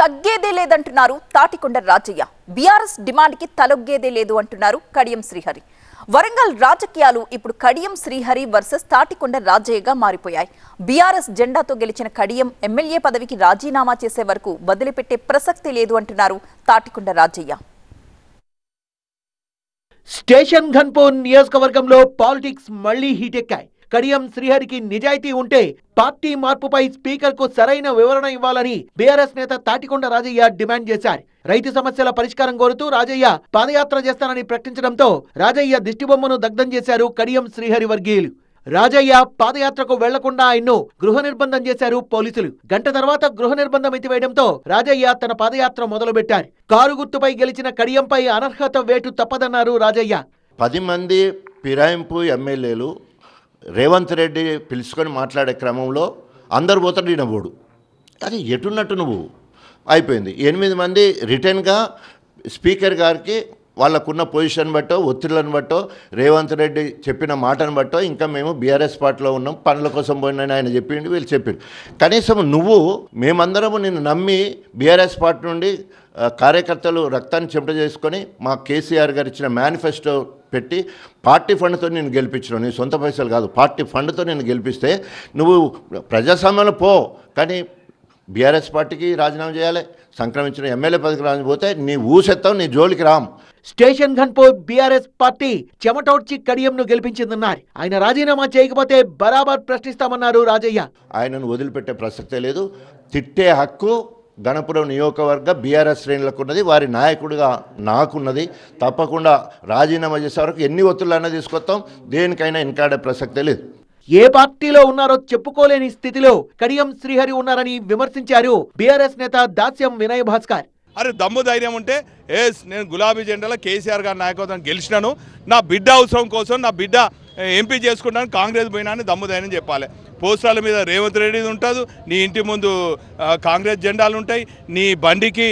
తగ్గేదే లేదంటున్నారు Tatikonda Rajaiah. BRS demand కి తలొగ్గేదే లేదు అంటున్నారు కడియం శ్రీహరి. వరంగల్ రాజకీయాలు ఇప్పుడు కడియం శ్రీహరి వర్సెస్ తాటికొండ రాజయ్యగా మారిపోయాయి. బీఆర్ఎస్ జెండాతో గెలిచిన కడియం ఎమ్మెల్యే పదవికి రాజీనామా చేసే వరకు వదిలిపెట్టే ప్రసక్తి లేదు అంటున్నారు తాటికొండ రాజయ్య. స్టేషన్ ఘన్పూర్ నియోజకవర్గంలో పాలిటిక్స్ మళ్లీ హీటెక్కాయి. కడియం శ్రీహరికి నిజాయితీ ఉంటే పార్టీ మార్పుపై స్పీకర్ కు సరైన వివరణ ఇవ్వాలని బీఆర్ఎస్ నేత తాటికొండ రాజయ్య డిమాండ్ చేశారు. రైతు సమస్యల పరిష్కారం కోరుతూ రాజయ్య పాదయాత్ర చేస్తానని ప్రకటించడంతో రాజయ్య దిష్టిబొమ్మను దగ్ధం చేశారు కడియం శ్రీహరి వర్గీయులు. రాజయ్య పాదయాత్రకు వెళ్లకుండా ఆయన్ను గృహ నిర్బంధం చేశారు పోలీసులు. గంట తర్వాత గృహ నిర్బంధం ఎత్తివేయడంతో రాజయ్య తన పాదయాత్ర మొదలుపెట్టారు. కారు గుర్తుపై గెలిచిన కడియంపై అనర్హత వేటు తప్పదన్నారు రాజయ్య. 10 మంది ఫిరాయింపు ఎమ్మెల్యేలు రేవంత్ రెడ్డి పిలుచుకొని మాట్లాడే క్రమంలో అందరు పోతాడు, ఈయన పోడు. అది ఎటున్నట్టు నువ్వు అయిపోయింది. 8 మంది రిటర్న్గా స్పీకర్ గారికి వాళ్ళకున్న పొజిషన్ బట్టో ఒత్తిళ్లను బట్టో రేవంత్ రెడ్డి చెప్పిన మాటను బట్టో ఇంకా మేము బీఆర్ఎస్ పార్టీలో ఉన్నాం, పనుల కోసం పోయినని ఆయన చెప్పిండు, వీళ్ళు చెప్పిండు. కనీసం నువ్వు మేమందరము నిన్ను నమ్మి బీఆర్ఎస్ పార్టీ నుండి కార్యకర్తలు రక్తాన్ని చెమట చేసుకొని మా కేసీఆర్ గారు ఇచ్చిన మేనిఫెస్టో పెట్టి పార్టీ ఫండ్తో నేను గెలిపించినావు. నీ సొంత పైసలు కాదు, పార్టీ ఫండ్తో నేను గెలిపిస్తే నువ్వు ప్రజాస్వామ్యంలో పో, కానీ బీఆర్ఎస్ పార్టీకి రాజీనామా చేయాలి. సంక్రమించిన ఎమ్మెల్యే పదవికి రాజు పోతే నీ ఊసెత్తావు, నీ జోలికి రామ్. స్టేషన్ ఘన్పూర్ బీఆర్ఎస్ పార్టీ చెమటోడ్చి కడియంను గెలిపించిందన్నారు. ఆయన రాజీనామా చేయకపోతే బరాబర్ ప్రశ్నిస్తామన్నారు రాజయ్య. ఆయనను వదిలిపెట్టే ప్రసక్తే లేదు. తిట్టే హక్కు గణపురం నియోజకవర్గ బీఆర్ఎస్ శ్రేణులకు ఉన్నది, వారి నాయకుడిగా నాకున్నది. తప్పకుండా రాజీనామా చేసే వరకు ఎన్ని ఒత్తులైనా తీసుకొస్తాం, దేనికైనా వెనకాడే ప్రసక్తే లేదు. ఏ పార్టీలో ఉన్నారో చెప్పుకోలేని స్థితిలో కడియం శ్రీహరి ఉన్నారని విమర్శించారు బీఆర్ఎస్ నేత దాస్యం వినయ్ భాస్కర్. అరే దమ్ము ధైర్యం ఉంటే నేను గులాబీ జెండాలో కేసీఆర్ గారి నాయకత్వం గెలిచినాను, నా బిడ్డ అవసరం కోసం నా బిడ్డ ఎంపీ చేసుకుంటాను, కాంగ్రెస్ పోయినా అని దమ్ము ధైర్యం చెప్పాలి. పోస్టర్ల మీద రేవంత్ రెడ్డి ఉంటుంది, నీ ఇంటి ముందు కాంగ్రెస్ జెండాలు ఉంటాయి, నీ బండికి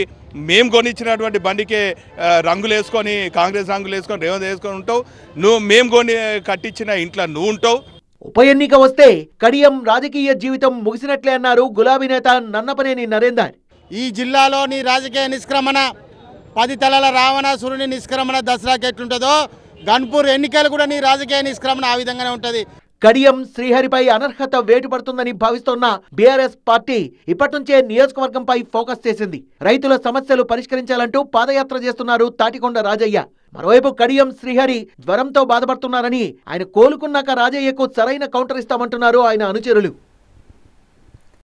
మేము కొనిచ్చినటువంటి బండికే రంగులు వేసుకొని కాంగ్రెస్ రంగులు వేసుకొని రేవంత్ వేసుకొని ఉంటావు, నువ్వు మేము కొని కట్టించిన ఇంట్లో నువ్వు ఉంటావు. ఉప ఎన్నిక వస్తే కడియం రాజకీయ జీవితం ముగిసినట్లే అన్నారు గులాబీ నేత నన్నపనేని నరేందర్. ఈ జిల్లాలోని రాజకీయ నిష్క్రమణ 10 తలల రావణాసురుని నిష్క్రమణ దసరాకి ఎట్లుంటుందో గన్పూర్ ఎన్నికలు కూడా నీ రాజకీయ నిష్క్రమణ ఆ విధంగానే ఉంటుంది. కడియం శ్రీహరిపై అనర్హత వేటు పడుతుందని భావిస్తోన్న బీఆర్ఎస్ పార్టీ ఇప్పటి నుంచే నియోజకవర్గంపై ఫోకస్ చేసింది. రైతుల సమస్యలు పరిష్కరించాలంటూ పాదయాత్ర చేస్తున్నారు తాటికొండ రాజయ్య. మరోవైపు కడియం శ్రీహరి జ్వరంతో బాధపడుతున్నారని, ఆయన కోలుకున్నాక రాజయ్యకు సరైన కౌంటర్ ఇస్తామంటున్నారు ఆయన అనుచరులు.